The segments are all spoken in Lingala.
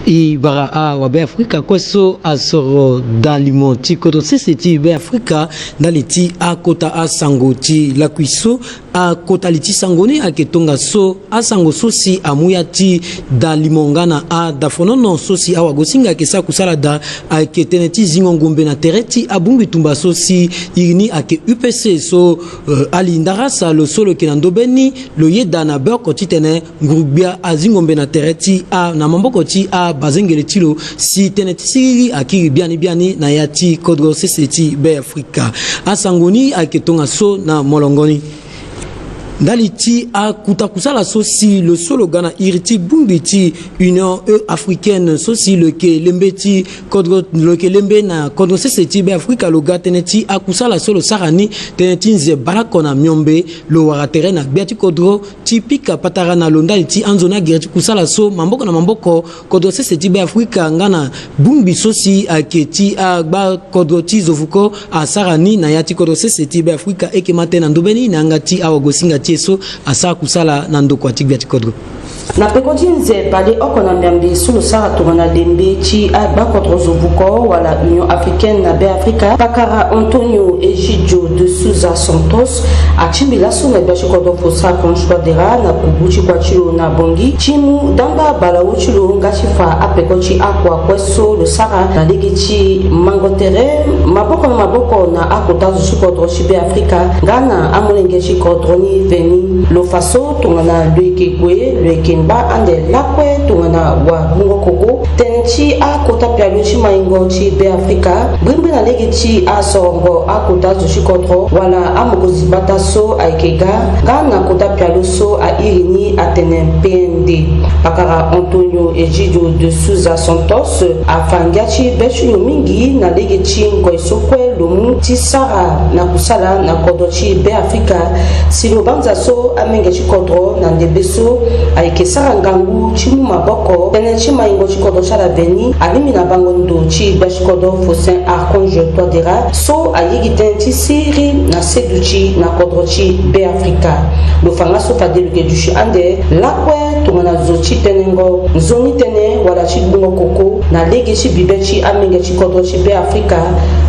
I bara a wabe Afrika kweso asoro dans limoti koto seseti be Afrika dans liti a kota a sangoti la kwiso a kota liti sangoni a ketonga so a sango sosi a muyati da limongana a da fonono sosi a wagosinga kesa kusala da a keteneti zingongombe na tereti a bumbi tumba sosi irini a ke UPC so ali ndarasa lo solo kenandobeni lo yeda na beko titene ngurubia a zingombe na tereti a na mamboko ti a bazengele tilo si teneti siri akiri biani na yati kodgo seseti be Afrika asangoni aketonga so na molongoni Daliti a kutakusala sosi le solo gana iriti bumbiti Union africaine sosi le ke lembeti kodgo le ke lembe na kodgo seseti be Afrika lo gateneti a kusala solo sarani teneti nze balakona myombe lo waratere na biati kodgo tipika patarana londaliti anzona gireti kusala so mamboko na mamboko kodgo seseti be Afrika ngana bumbi sosi aketi a ba kodgo tizovuko a sarani na yati kodgo seseti be Afrika eke matena ndobeni na ngati awagosinga tieso asa kusala na ndoko atigbi kodgo na pekoti nze pale okona mbambe sulu sara tongana dembe chi agba contre zobuko wala Union africaine na be Afrika pakara Antonio Egidio de Souza Santos achimbila suna bashi kodo fosa konshwa dera na kubuchi kwa chilo na bongi chimu damba bala uchilo ngachifa apekoti akwa kweso lo sara na legichi mangotere maboko na akota zukodro chibe Afrika ngana amulenge chikodro ni veni lo faso tongana leke ba ande lakwe tungana wa mungo koko tenchi a kota pialuchi maingo chi be Afrika brimbe na legichi a songo a kota zushi kontro wala amogozi bataso aikega gana kota pialuso a irini atenen PND pakara Antonio Egidio de Souza Santos a fangachi bechu mingi na legichi ngoisokwe lumu ti sara na kusala na kodochi be Afrika silo banza so amengechi kontro na ndebeso aike sara ngangu chimu maboko tene chima ingo chikodo chala veni alimi na bangondo chi bashikodo fosin archange todera so ayigi tenti siri na seduchi na kodrochi be Afrika lo fanga so fadelu ke dushi ande lakwe tungana zochi tenengo zoni tene wala chi bungo koko na lege chi bibechi amenge chi kodrochi be Afrika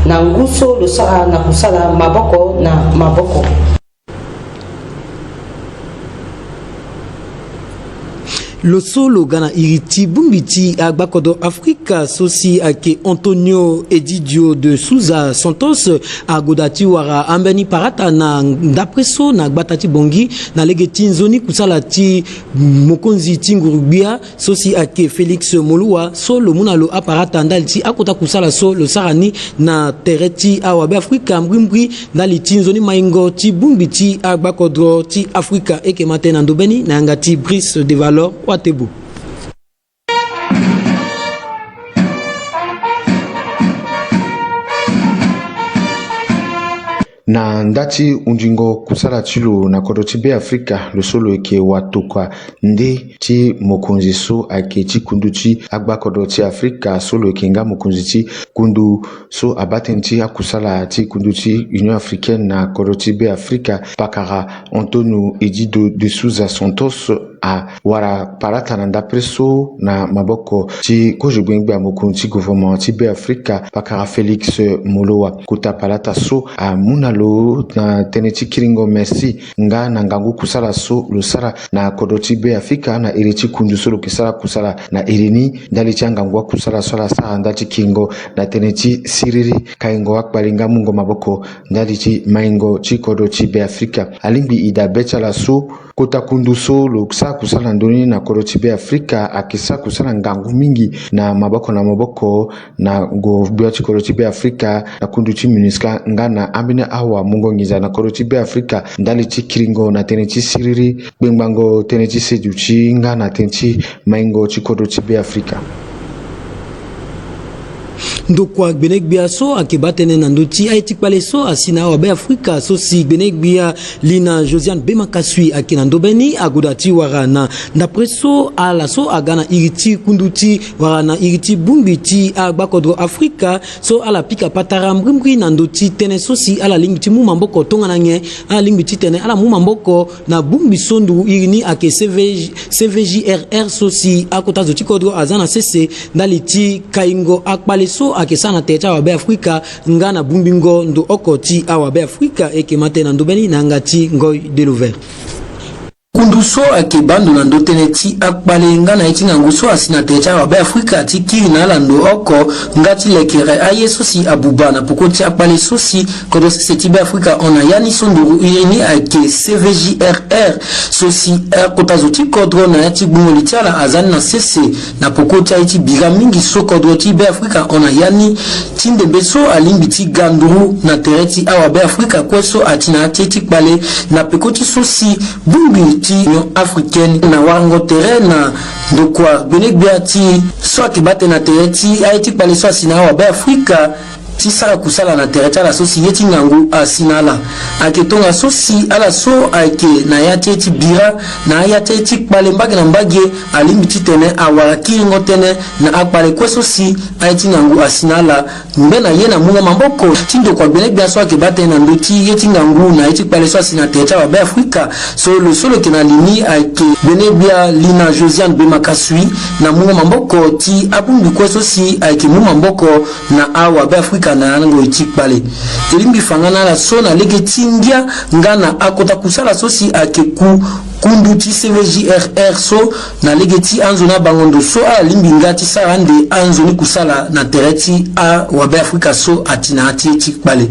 na nguso lo sara na kusala maboko na maboko lo solo gana iriti bumbiti agbakodo Afrika sosi ake Antonio Egidio de Souza Santos agodati wara ambeni parata na ndapreso na gbatati bongi na legeti nzoni kusala ti mokonzi tingurubia sosi ake Felix Molua solo munalo aparata ndaliti akota kusala so lo sarani na tereti awabe Afrika mbrimbri ndaliti nzoni maingo ti bumbiti agbakodo ti Afrika eke matena ndobeni na ngati Brice de Valor Watebo. Na ndati unjingo kusala chilo na kodoti be Afrika lo solo eke watoka nde ti mokonzi so ake ti kundu ti agba kodoti Afrika solo eke nga mokonzi ti kundu so abaten ti akusala ti kundu ti Union africaine na kodoti be Afrika pakara Antonio Egidio de Souza Santos a wara parata na ndapreso na maboko ti kojubengbe a mokonzi ti gouvernement ti be Afrika pakara Felix Molua kuta parata so a munalo na teneti kiringo merci nga na ngangu kusala so lo sara na kodoti be Afrika na iriti kundu so lo kisala kusala na irini ndali ti ngangu kusala so la sara ndati kingo na teneti siriri kaingo akbalinga mungo maboko ndali ti maingo ti kodoti be Afrika alimbi ida bechala so kota kundu so lo ksa kusala ndoni na kodoti be Afrika akisa kusala ngangu mingi na maboko na go biati kodoti be Afrika na kundu ti MINUSCA ngana ambine awa mungo ngiza na kodoti be Afrika ndali ti kiringo na teneti siriri bengbango teneti seduchi ngana teneti maingo ti kodoti be Afrika ndokwa gbenek bia so akebatene na ndoti aitik pale so asina wa be Afrika so si gbenek bia lina Josiane Bemakasui akina ndobeni agodati warana d'après so ala so agana iriti kunduti warana iriti bumbiti agbakodro Afrika so ala pika patara mbrimri na ndoti tene so si ala lingiti mu mamboko tonga nange ala lingiti tene ala mu mamboko na bumbi sondu irini ake CVJRR so si akota zoti kodro azana sese ndaliti kaingo akpale so ake sana techa wa be Afrika ngana bumbingo ndo okoti awa be Afrika eke matena ndobeni na ngati ngoy de l'ouvert kunduso ake bando na ndoteneti akpale ngana itinga nguso asina techa wa be Afrika tikiri na lando oko ngati lekere aye sosi abuba na pokoti akpale sosi kodo seti be Afrika ona yani sonduru yeni ake CVJRR sosi kota zoti kodro na yati bumoli tiala azani na sese na pokoti aiti biga mingi so kodro ti be Afrika ona yani tinde beso alimbiti ganduru na tereti awa be Afrika kweso atina ateti kpale na pekoti sosi bumbi Union africaine na wango terena ndokwa benek biati so akibate na tereti aiti pale so asina wa be Afrika tisara kusala na tereta la sosi yeti ngangu asinala aketonga sosi ala so ake na yati eti bira na yati eti pale mbage na mbage alimbiti tene awaki ngotene na akpale kwe sosi aiti ngangu asinala mbena yena munga mamboko tindo kwa benek bia so akibate na ndoti yeti ngangu na eti pale so asina tereta wa be Afrika so le solo kena lini ake benek bia lina Josiane Bemakasui na munga mamboko ti abumbi kwe sosi ake munga mamboko na awa be Afrika na ngo itikpale elimbi fangana la sona legeti ngia ngana akota kusala sosi akeku kunduti CVJRR so na legeti anzona bangondo so alimbi ngati sarande anzoni kusala na tereti a wabe Afrika so atina ati itikpale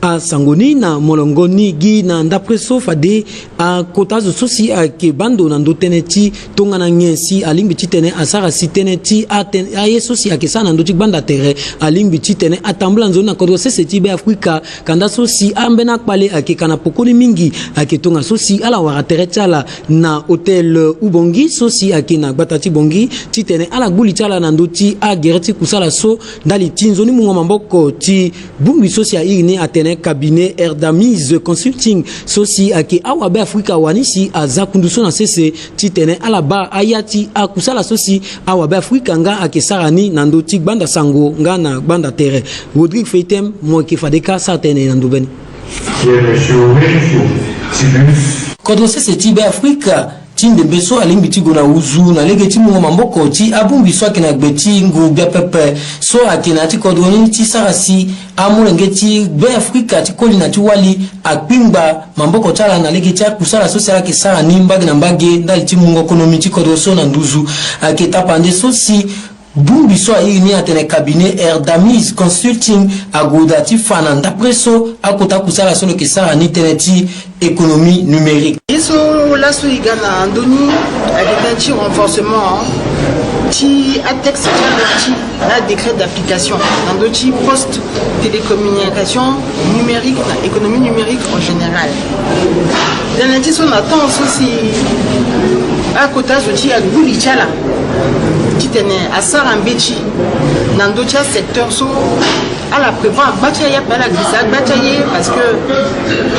a sangoni na molongoni gi na ndapreso fade a kotazo sosi a ke bando na ndoteneti tonga na nyensi alimbi titene asara siteneti a yesosi a ke sana ndoti banda tere alimbi titene atambula nzona kodro seseti be Afrika kanda sosi ambena kpale a ke kana pokoni mingi a ke tonga sosi ala wara teretala na hotel ubongi sosi a ke na batati bongi titene ala gbuli tala na ndoti a gereti kusala so ndali tinzoni mungo mamboko ti bumbi sosi a irini atene cabinet Erdamis Consulting sosi ake awa be Afrika wanisi azakunduso na sese titene alaba ayati akusala sosi awa be Afrika nga ake sarani na ndoti banda sango nga na banda tere Rodrigue Feitem moke fadeka sartene na ndubeni kodro sese ti be Afrika tinde beso alimbiti gona uzu na legeti mungo mamboko ti abumbi so akina gbeti ngu bia pepe so akina ti kodoni ti sarasi amulengeti be Afrika ti kolina ti wali akpimba mamboko tala na legeti akusala so sala ke sara ni mbage na mbage ndali ti mungo konomi ti kodro so na nduzu aketa pande so si bumbi so ayini atene cabinet Erdamis Consulting agodati fana d'après so akota kusala so ke sara ni teneti économie numérique so la so igana andoni avec un renforcement qui a texte qui a décret d'application dans d'autres postes télécommunications numériques, économie numérique en général. Dans l'indice on attend aussi à côté de à Goulichala qui tenait à Sarambechi dans d'autres secteurs so à la prévoir bataille pas la glissade bataille parce que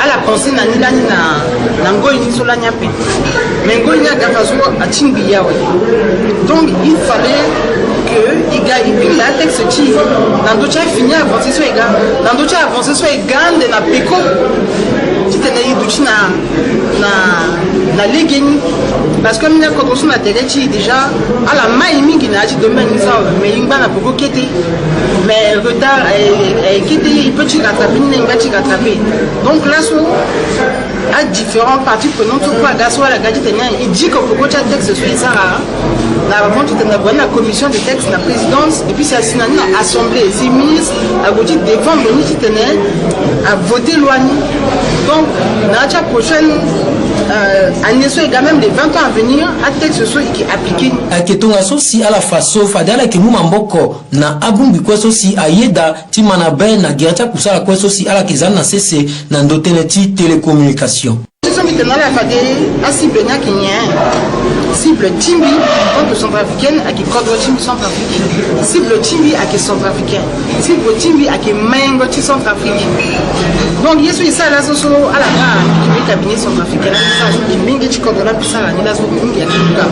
à la pensée na nilani na ngo ini so la nyape mais ngo ina gafazo a timbiya donc il fallait que il gagne la texte qui dans d'autres fini avancer so ega dans d'autres avancer so ega de na peko qui tenait du na legeni parce que mina ko so na tereti déjà à la maïmi qui na ti domaine ça mais il na poko kete mais retard qui il peut rattraper donc là à différents parties prenantes tout quoi gaso la gadget il dit que pour que texte soit ça avant tu as la commission de texte la présidence et puis c'est assigné à l'assemblée c'est ministre à côté défendre le ministre à voter loi donc la prochaine année soit même les 20 ans à venir à texte soit qui appliqué aketonga sosi ala faso fadala ke mu mamboko na abumbi kwa sosi ayeda ti manabe na gerata kusala kwa sosi ala kizana na sese na ndoteneti télécommunication la fade asi benya kinyen si cible Timbi contre centrafricaine à qui contre Timbi centrafricaine. Cible Timbi à qui centrafricaine. Cible Timbi à qui Mengo centrafrique. Donc il y a ça là so à la base qui cabinet centrafricain ça qui mingi qui contre la puissance là ni là so mingi à Kibuka.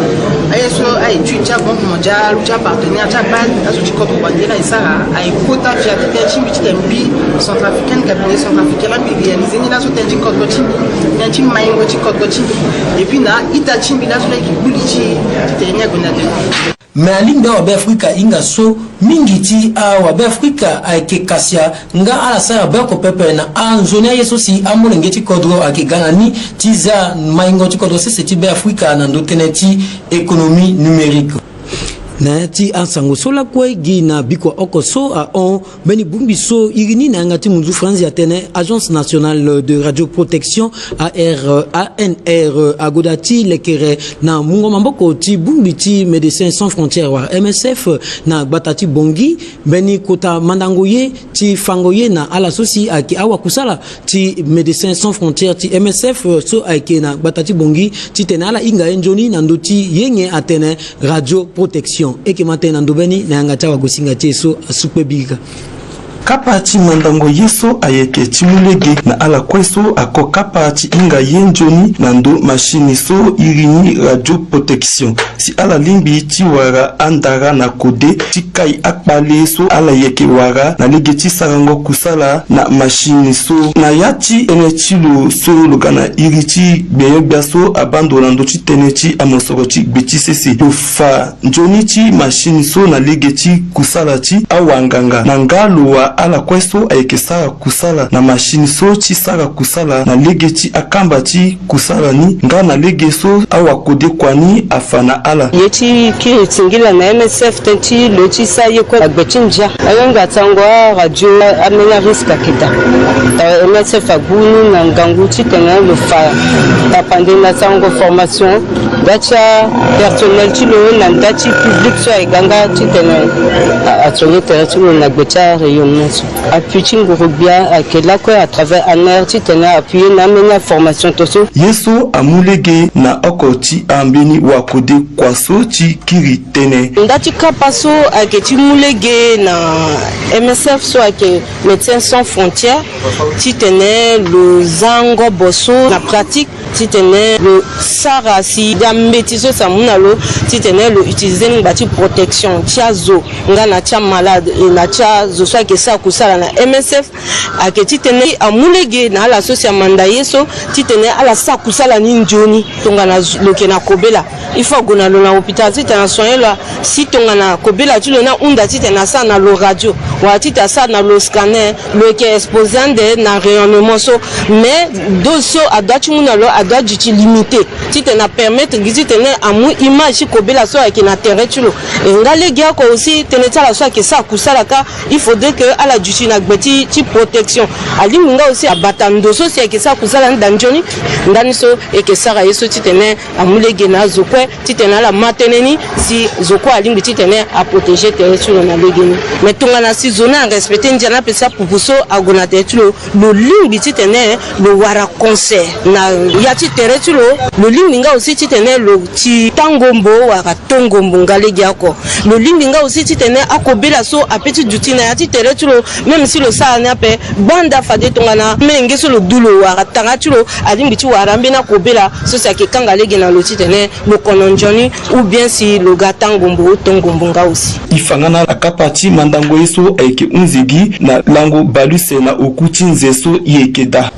Ayo so ay tu cha banque mondiale ou cha partenaire cha base là so qui contre bandera et ça ay quota qui a été Timbi Timbi centrafricaine cabinet centrafricain là puis réaliser ni là so Timbi contre Timbi. Ni Timbi Mengo contre Timbi. Et puis na ita Timbi là so qui bulichi tenya gonade. Mais alinga wa Afrika inga so mingi ti wa Afrika ake kasia nga ala sa ba ko pepe na anzonia yeso si amolenge ti kodro ake ganani tiza maingo ti kodro se ti Afrika na ndoteneti économie numérique na ti ansango sola kwe gi na biko okoso a on beni bumbiso irini na ngati munzu France ya tene agence nationale de radioprotection ANR agodati lekere na mungo mamboko ti bumbiti médecins sans frontières wa MSF na batati bongi beni kota mandangoye ti fangoye na ala sosi aki awa kusala ti médecins sans frontières ti MSF so aki na batati bongi ti tenala inga enjoni na ndoti yenge atene radioprotection eke matena ndobeni na ngata wa gosinga teso asupe biga kapati mandango yeso ayeke timulege na ala kweso ako kapati inga yenjoni na ndo machine so irini radio protection si ala limbi ti wara andara na kode ti kai akpale so ala yeke wara na lege ti sarango kusala na machine so na yati ene ti lo so logana iri ti gbeyebia so abandona ndo ti tene ti amosoro ti gbe ti sese lo fa njoni ti machine so na lege ti kusala ti awanganga na ngalo wa ala kweso ayeke sara kusala na machine so ti sara kusala na lege ti akamba ti kusala ni nga na lege so awakode kwani afana ala ye ti kiri tingila na MSF ten ti lo ti sa ye kue agbe ti ndia ayonga tango radio amena risque akita MSF agunu na ngangu ti tene lo fa tapande na tango formation dacha personnel ti lo na dachi public so ay ganga ti tene atonye tere ti lo na gbe cha rayonnement appui ti ngorobia akela kue à travers ANR ti tene appuyer na mena formation to so yeso amulege na oko ti ambeni wakode kwaso ti kiri tene ndati kapaso ake ti mulege na MSF so ake médecins sans frontières ti tene lo zango boso na pratique ti tene lo sara si dambeti so samuna lo ti tene lo utiliser ngba ti protection ti azo nga na ti malade e na ti azo so ake sa kusala na MSF ake ti tene amulege na ala sosia manda yeso ti tene ala sa kusala ni njoni tonga na loke na kobela il faut gona lo na hôpital ti tene soigner la si tonga na kobela ti lo na unda ti tene sa na lo radio wa ti ta sa na lo scanner lo ke exposé ande na rayonnement so mais do so adwa ti muna lo adwa duti limité ti tene permettre ti tene amu image kobela so ake na terrain ti lo e ngale gia ko aussi tene ti ala so ake sa kusala ka il faudrait que ala duti na gbeti ti protection ali munga aussi abata ndo so si ake sa kusala ndanjoni ndani so eke sara yeso ti tene amulege na zokwe ti tene ala mateneni si zokwe alingi ti tene a protéger tere ti lo na legeni mais tonga na si zona respecter ndiana pesa pupuso agona tere ti lo lo lingi ti tene lo wara concert na ya ti tere ti lo lingi nga aussi ti tene lo ti tangombo wara tongombo ngalegi ako lo lingi nga aussi ti tene akobela so apeti duti na ya ti tere ti lo même si lo sara ni ape banda fade tonga na menge so lo dulo wara tanga ti lo alingi ti wara mbena kobela so si ake kanga legi na lo ti tene lo kononjoni ou bien si lo ga tangombo tongombo nga aussi ifangana akapa ti mandango yeso ayeke unzigi na lango baluse na oku ti nzeso yeke da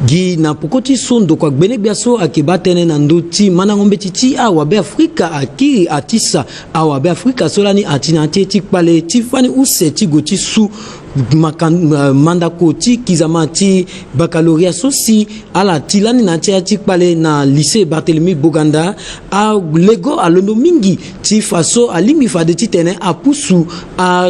gi na pokoti sondo kwa gbene biaso akibatene na ndoti mana ngombe titi awa be Afrika akiri atisa awa be Afrika solani atina ti kpale ti fani use ti goti su mandako ti kizama ti baccalauréat sosi ala tilani na ti kpale na lycée Barthélemy Boganda a lego alondo mingi ti faso alimi fade ti tene apusu a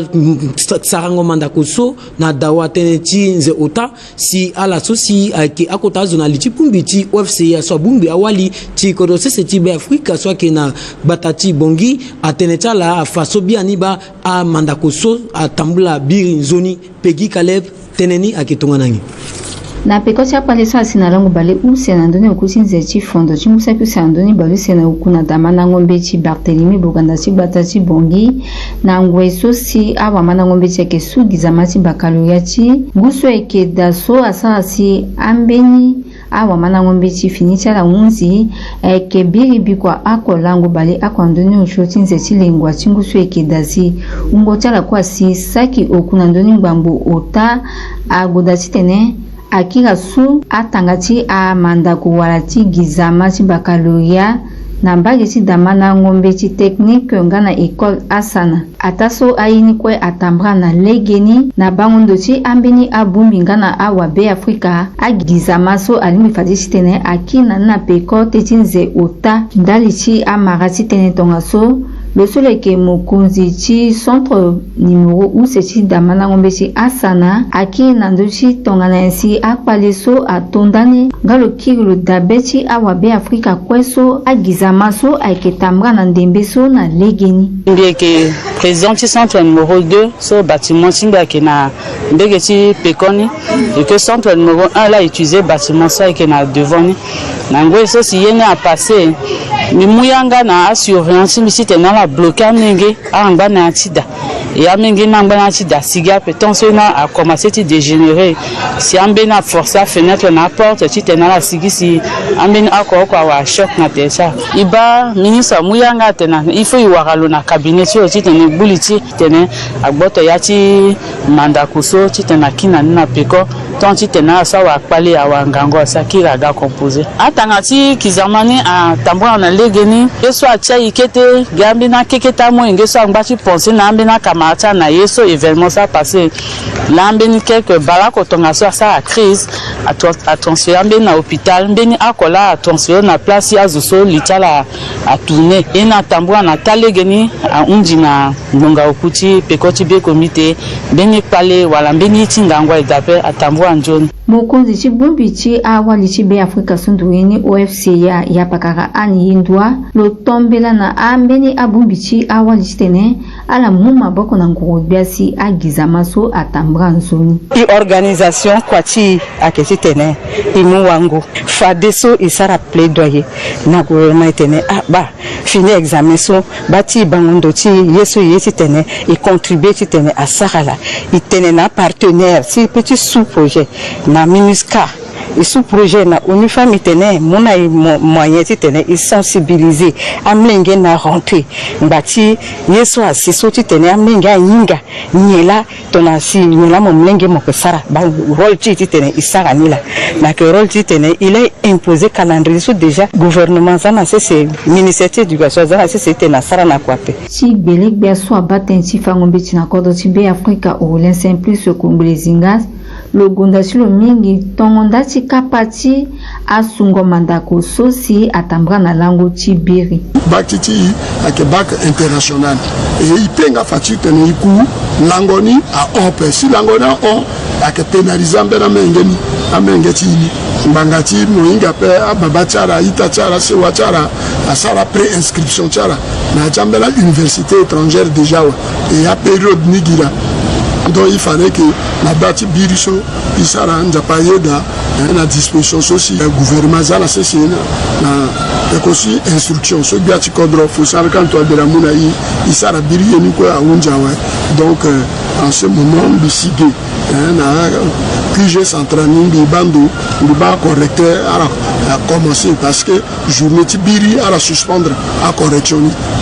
sarango mandako so na dawa tene ti nze ota si ala sosi ake akota zona li ti pumbi ti UFC ya so bumbi awali ti kodo sese ti be Afrika so ke na batati bongi atene tala faso biani ba a mandako so a tambula biri nzoni Peggy Caleb teneni aketonga nangi na pekocha pale so asina lango bale usena ndoni okusinze chi fondo chimusa kusa ndoni balu sena ukuna damana ngombe chi Barthélemy Boganda chi batachi bongi na ngweso si awa mana ngombe chi ke sugiza mati bakaloya chi nguso eke daso asa si ambeni awa mana ngombe chi finicha la unzi eke biri bikwa ako lango bale ako ndoni ushotinze chi lengwa chinguso eke dasi ungocha la kwa si saki okuna ndoni ngbambo ota agoda chitene akira su atangati a mandako walati gizama ci bakaloya na mbage ci damana ngombe ci technique ngana école asana ataso ayini kwe atambra na legeni na bangondo ci ambeni abumbi ngana awa be Afrika agizama so alimi fadisi tene akina na peko tetinze ota ndali ci amarati tene tonga so le seul que mokonzi ci centre numéro où c'est ci damana ngombe ci asana aki nandochi tongana ainsi akpaleso atondane ngalo kirilo dabeti awabe Afrika kweso agizamaso aiketambra na ndembeso na legeni bien que président ci centre numéro 2 so bâtiment singa ke na ndege ci pekoni et que centre numéro 1 là utiliser bâtiment ça ke na devant na ngweso si yene a passé mi muyanga na assurance mi site na la bloquer menge anga na tida et amenge na ngba na tida siga peut-être na a commencé à dégénérer si ambe na forcer fenêtre na porte ti tena la sigi si ambe na ko wa choc na tesa iba ministre muyanga tena il faut y waralo na cabinet ti tena buliti tena agboto ya ti manda kuso ti tena kina na peko tant ti tena sa wa pali awa ngango sa kira ga composer atanga ti kizamani a tambwa na legeni yeso atia ikete gambi na keketa mo ngeso ngbachi penser na ambe na kamata na yeso événement ça passé lambe ni quelques balako tonga so sa crise attention ambe na hôpital mbeni akola attention na place ya zo litala a tourner et na tambwa na talegeni a unji na ngonga okuti pekoti be comité beni pale wala mbeni tingangwa idape atambwa njoni mokonzi chibumbi chi awali chibe Afrika sunduini OFC ya pakara ani yindwa lo tombela na ambeni abumbi chi awali chitene ala muma boko na ngurubiasi agizamaso atambra nzoni i organisation kwati aketitene imu wangu fadeso isara plaidoyer na gouvernement tene ba fini examen so bati bangondo ti yeso yesi tene i contribuer ti tene a sarala i tene na partenaire si petit sous projet na MINUSCA et sous projet na unifami tene mona moyen ti tene i sensibiliser amlenge na rentrée mbati yeso asiso ti tene amlenge yinga nyela tona si nyela momlenge mo pesara ba rôle ti tene isara nila na que rôle ti tene il est imposé calendrier so déjà gouvernement ça na c'est ministère d'éducation ça c'est tena sara na kwape si belik be so abaten ti fangombe ti na kodo ti be Afrika o len simplice congolaisingaz lo gondasilo mingi tongonda ti kapati asungo mandako sosi atambra na lango ti biri bakiti ake bak international et ipenga fati tene iku langoni a on si langoni a on ake pénaliser mbena mengeni amengeti mbangati moinga pe ababa chara ita chara sewa chara asara pré-inscription chara na jambela université étrangère déjà et à période nigira. Donc il fallait que la date biriso isara njapayeda na disposition aussi le gouvernement ça la c'est na aussi instruction so biati kodro faut ça quand toi de la monaï isara biri ni quoi unjawa donc en ce moment bisigé na QG central ni bando le ba correcteur a commencé parce que journée tibiri à la suspendre à correction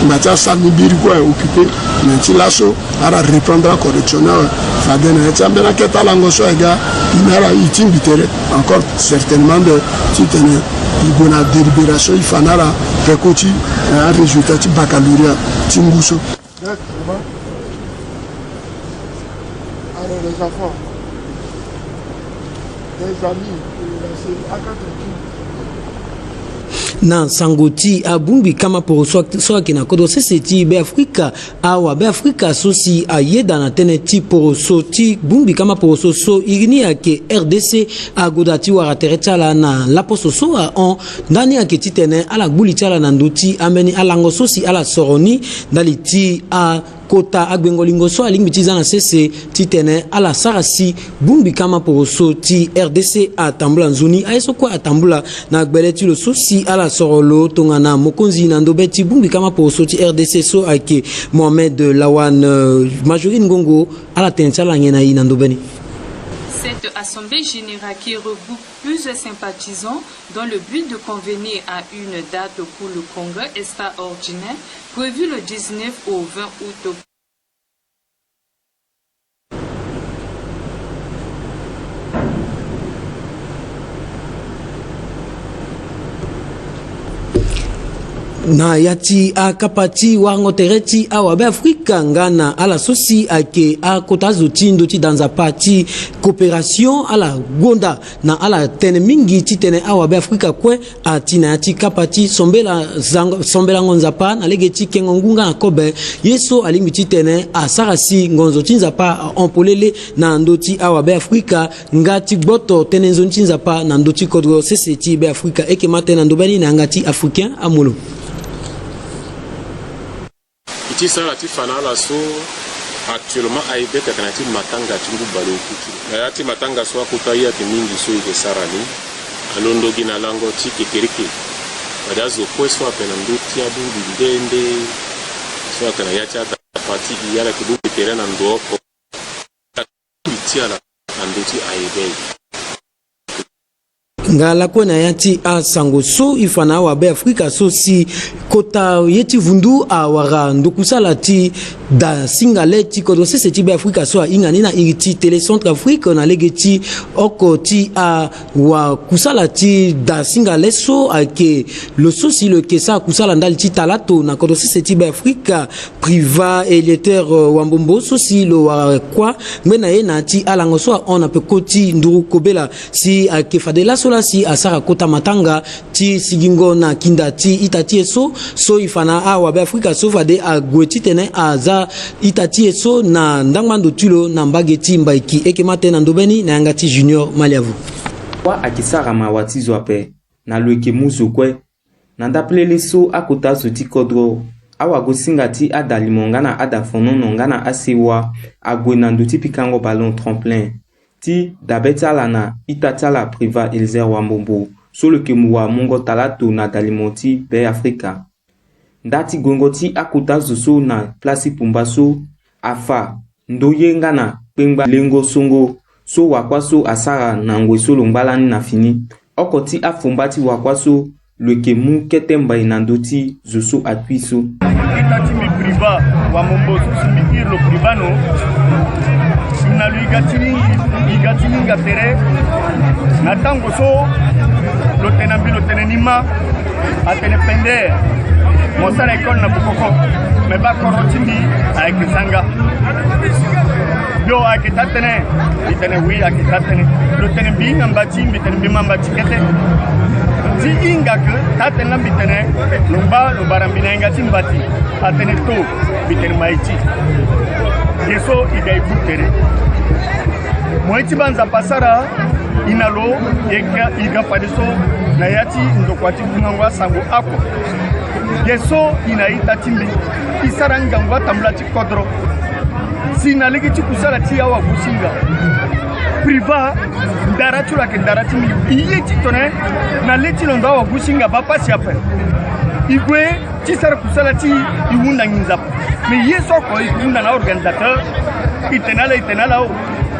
matia ça ni biri quoi occupé mais ti lasso à reprendre à correction fadena etambela keta lango so ega inara itimbitere encore certainement de titene ibona délibération ifanara pekoti un résultat ti baccalauréat timbuso. Alors les enfants des amis c'est na sangoti abumbi kama por so kina kodo seseti be Afrika awa be Afrika sosi ayeda na tene ti por so ti bumbi kama por so irini yake RDC agodati wara teretala na la poso so a on ndani yake titene ala gbuli tala na ndoti ameni alango sosi ala soroni daliti a kota agbengolingo so alingi bitiza na sese titene ala sarasi bumbi kama poroso ti RDC atambula nzuni ayeso kwa atambula na gbeleti lo so si ala sorolo tongana mokonzi na ndobeti bumbi kama poroso ti RDC so ake Mohamed Lawan Majorine Ngongo ala tentsala ngena ina ndobeni. Cette assemblée générale qui regroupe plusieurs sympathisants dans le but de convenir à une date pour le congrès extraordinaire prévu le 19 au 20 août. Na yati akapati wango tereti awabe Afrika ngana ala sosi ake akotazo tindo ti danza parti coopération ala gonda na ala tene mingi ti tene awabe Afrika kwe atina yati kapati sombela ngonza pa na legeti kengongunga na kobe yeso alingi ti tene asarasi ngonzo tinza pa empolele na ndoti awabe Afrika ngati gboto tene nzo tinza pa na ndoti kodro seseti be Afrika eke matena ndobani na ngati africain amulo. Iti sala ti fana la so actuellement aibe takanati matanga tingu balo kuti ayati matanga so akuta ya mingi so ike sarani alondo gina lango ti kekerike badazo kweso apena nduti ya bungu ndende so akana yati ata parti yala kibu terena ndoko tiala nduti aibe ngala kona yati a sango so ifana wa be Afrika so si kota yeti vundu a wara ndokusala ti da singale ti kodo se ti be Afrika so ingani na iriti tele centre Afrique na legeti oko ti a wa kusala ti da singale so ake lo so si le kesa kusala ndali ti talato na kodo se ti be Afrika priva électeur wambombo so si lo wa kwa mena ye na ti alango so on a pe koti nduru kobela si ake fadela so si asara kota matanga ti sigingo na kinda ti itati eso so ifana awa be Afrika so fade a gweti tene aza itati eso na ndangmando tulo na mbageti mbaiki eke matena ndobeni na ngati junior maliavu wa akisara mawatizo ape na lweke muzo kwe na ndaplele so akota zoti kodro awa gosinga ti adalimonga na adafonono ngana asewa agwena nduti pikango ballon tremplin ti dabetala na itatala priva Elzer Wambombo so le kemuwa mongo talato na dalimoti be Afrika ndati gongo ti akuta zoso na plasi pumbaso afa ndoye ngana pengba lengo songo so wakwaso asara na ngweso longbalani na fini okoti afumbati wakwaso le kemu ketemba inandoti zoso atwiso itati mi priva Wambombo so mi irlo privano na igatininga tere na tango so lotena nima atene pende mosala ekole na bukoko me bakorotindi aikizanga yo akitatene itene wi akitatene lotene binga mbati bitene bima mbati kete ti inga ke tatene bitene lumba barambina ingati mbati atene to bitene maiti yeso igai butere moiti banza pasara inalo iga padeso na yati ndokwati kunangwa sango ako yeso inaita timbi isaranga ngwa tambula ti kodro sina legi ti kusala ti awa kusinga priva ndara chula ke ndara timbi iye ti tone na leti ndo awa kusinga papa si ape igwe ti sara kusala ti iwunda nginza me yeso ko iwunda na organisateur itenala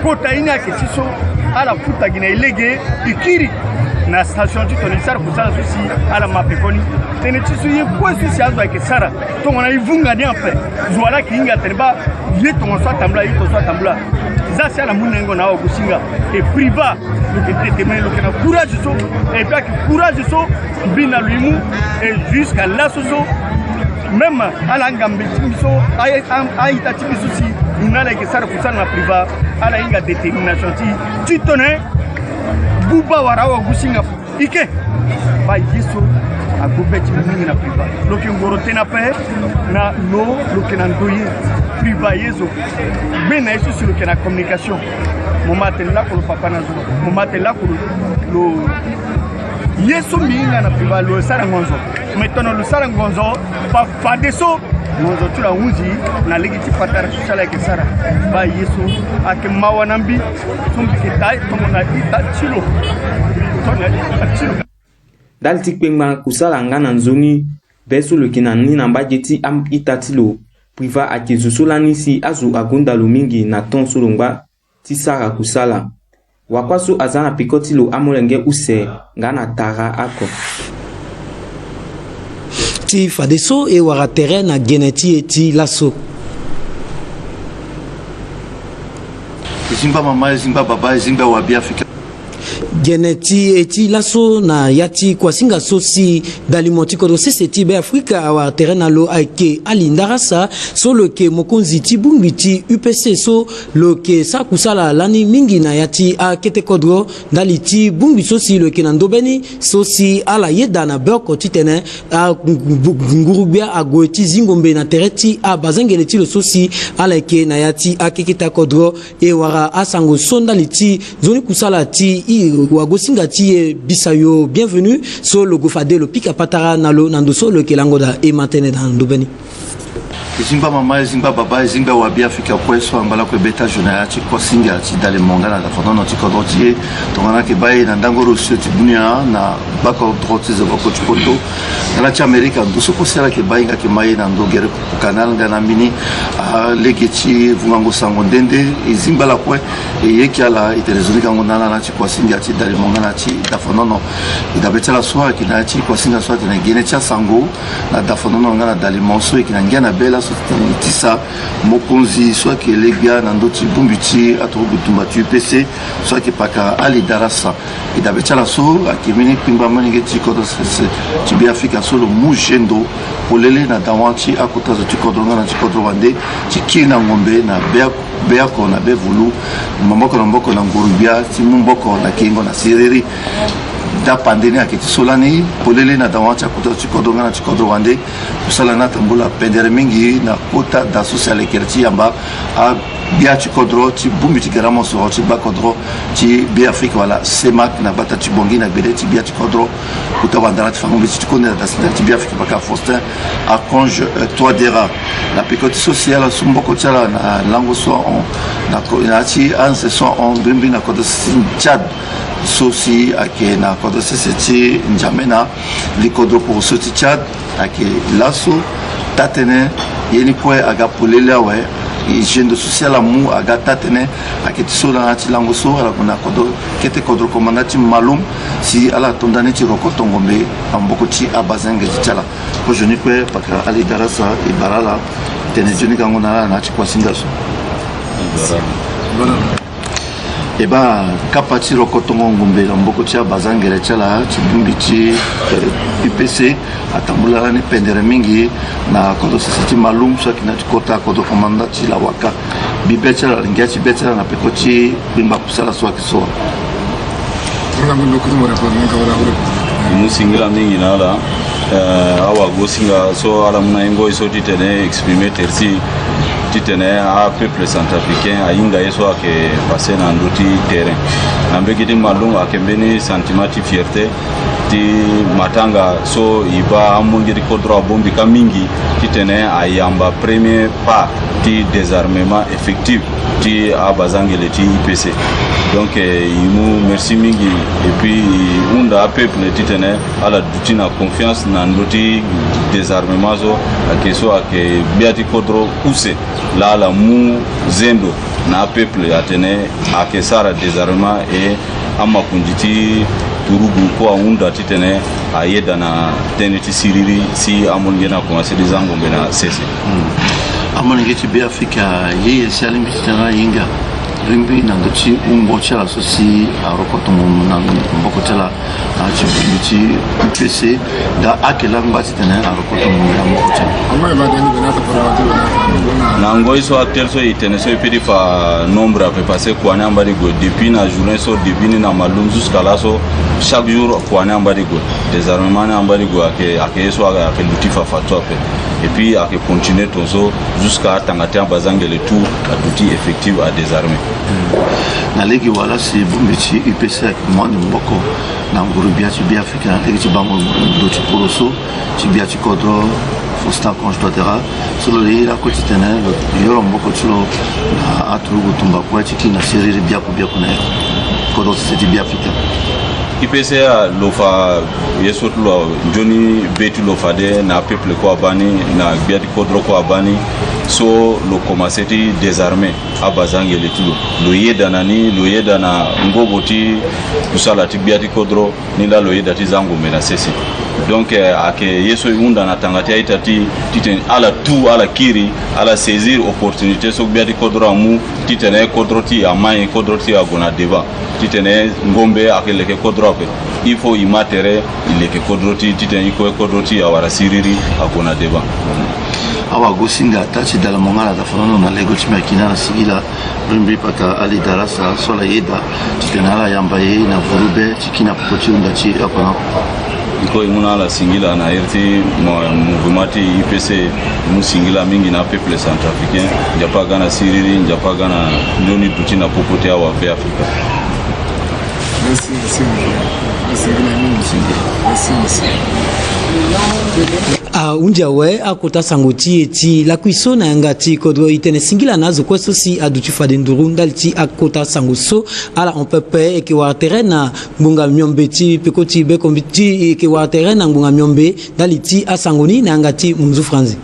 kota ina ke tiso ala futa gina ilege ikiri na station tu toni sara kusala susi ala mapekoni tene tiso ye kwa susi azo ke sara to ngona ivunga ni ape zwala kinga tenba ye to ngso tambla yito so tambla za sala munengo na okusinga e priva le témoin le courage so et puis courage so bina luimu et jusqu'à la so même ala ngambe tiso ay tati susi nala ke sara kusala na priva ala inga détermination ti tone buba warawa gusinga ike ba yeso agobeti mingi na priva loke ngoro tena pe na lo loke na ndoye priva yeso bena yeso sur loke na communication momate la ko papa na zo momate la ko lo yeso minga na priva lo sara ngonzo metono lo sara ngonzo pa deso ngonzo tula uzi na ligi ti patara sala ke sara ba yeso ake mawanambi tumbi ke tai tomona ita chilo tona ita chilo dal ti kpengba kusala ngana nzongi beso le kinani na mbajeti am itatilo priva ake zusolani si azu agunda lumingi na ton sulungba ti sara kusala wakwaso azana pikotilo amolenge use ngana tara ako ti fadeso e wara terrain na geneti eti laso zimba mama zimba baba zimba wabi Afrika geneti eti laso na yati kwasinga sosi dalimoti kodo seseti be Afrika awa terrain na lo ake alindarasa so lo ke mokonzi ti bumbiti UPC so lo ke sakusala lani mingi na yati a kete kodro dali ti bumbi sosi lo ke na ndobeni sosi ala yeda na beko titene a ngurubia ago ti zingombe na tereti a bazengele ti lo sosi ala ke na yati a keketa kodro e wara asango sondali ti zoni kusala ti wagosinga ti bisayo bienvenue so le gofade le pika patara nalo nandoso le kelangoda e matene dans ndobeni zimba mama zimba baba zimba wabi Afrika kweso ambala ko beta jona ti kosinga ti dale mongala da fono ti kodoti tongana ke baye na ndangoro so ti bunia na bako drote ze bako ti poto na ti Amerika ndo so ko sala ke baye nga ke maye na ndo gere ko kanal ngana mini a legeti vungango sango ndende zimba la kwe e yeki ala itelezoni kango na ti kosinga ti dale mongala ti da fono da betala soa ki na ti kosinga soa ti na gene ti sango na da fono ngana dale monso ki na ngana bela tisa mokonzi soit que les gars dans d'autres bumbiti à trop de UPC soit que paka ali darasa et d'habitude la so à qui mini pimba manigeti kodo tu bi Afrika solo mujendo polele na dawanti à côté de tu kodo na tu kodo wande tu kina ngombe na bea ko na be vulu mboko na ngurubia ti mboko na kingo na siriri da pandeni akiti solani polele na dawanti akuta chikodo ngana chikodo wande usala na tambula pendere mingi na kota da sociale kerti yamba a bia chikodro ti bumbi ti garamo so ti bakodro ti bi Afrika wala semak na bata ti bongi na bede ti bia chikodro kuta wandara ti fambi ti konde da ti bi Afrika baka Faustin a conge toadera la picoti sociale sumboko tala na lango so on na ti anse so on bimbi na kodo Tchad sosi ake na kodo seseti njamena likodro pour soti Tchad ake laso tatene yeni kwe aga polele we hygiène sociale mu aga tatene ake tisola na ti lango so ala kuna kodo kete kodro komandati malum si ala tondane ti rokoto ngombe amboko ti abazenge ti tala ko joni kwe paka ali darasa e barala tene joni kango na ti kwasinga so e ba kapati rokotongo ngombe na mboko tia bazangere chala chibumbi ti UPC atambula ni pendere mingi na kodo sisi malum so kina kota kodo komanda ti la waka bibetela ngati betela na pekoti bimba kusala so akiso musingira mingi nala awa gosinga so ala muna ingo iso titene exprimer tersi titene a peuple centrafricain a inga yeso ake passé na nduti terrain na mbekiti malum ake mbeni sentiment ti fierté ti matanga so iba amongiri kodro bombi kamingi titene a yamba premier pas ti désarmement effectif ti abazangele ti IPC donc imu merci mingi et puis unda peuple titene ala dutina confiance na nduti désarmement so ake so ake biati kodro use la mu zendo na peuple atene ake sara désarmement et amakunditi turugu ko unda titene ayeda na teneti siriri si amon gena commencer des angombe na cesse amon ngeti bi Afrika ye salim titana yinga rimbi na ndoti umbo chala so si arokoto na mboko chala na chibiti UPC da akela mbati tena arokoto na mboko chala amma ba dani bena ta na ngoi so atel so itene so pidi fa nombre a passé ko na mbadi go depuis na journée so depuis na malum jusqu'à là so chaque jour ko na mbadi go désarmement na mbadi go ake so ake luti fa fatwa pe et puis ake continuer tozo jusqu'à tangata bazangele tout à l'outil effectif à désarmer na legi wala si bumbichi UPC ak mwani mboko na nguru biati bi africain legi ti bango do ti poroso ti biati kodro Faustin Conge Touadéra solo le la quotidienne le yoro mboko tilo na aturu tumba kwa ti na seriri biako na kodro ti bi africain IPCA lofa yesotu lo joni betu lofa de na peuple ko abani na biati kodro ko abani so lo komaseti désarmé abazange le tulo lo yeda nani lo yeda na ngoboti kusala ti biati kodro ni la lo yeda ti zango menacesi donc ake yeso unda na tangati aitati titen ala tout ala kiri ala saisir opportunité so biati kodro amu titene kodro ti amai kodro ti agona deba titene ngombe akele ke kodro ape il faut y matere il ke kodro ti titen iko kodro ti awara siriri agona deba awa gosinga tachi dala mongala da fonono na lego chima kinana sigila brimbi pata ali darasa sola yeda titenala yambaye na vorube tikina popoti unda chi apana iko imuna la singila na irti mouvement IPC mu singila mingi na peuple centrafricain njapa gana siriri njapa gana ndoni duti na popoti awa pe Afrika. Unja we akota sangoti eti la kuiso na ngati kodro itene singila nazo kweso si aduti fade nduru ndalti akota sangoso ala on pepe eke wa terena mbunga myombe ti pekoti be kombiti eke wa terena mbunga myombe daliti asangoni na ngati mumzu franzi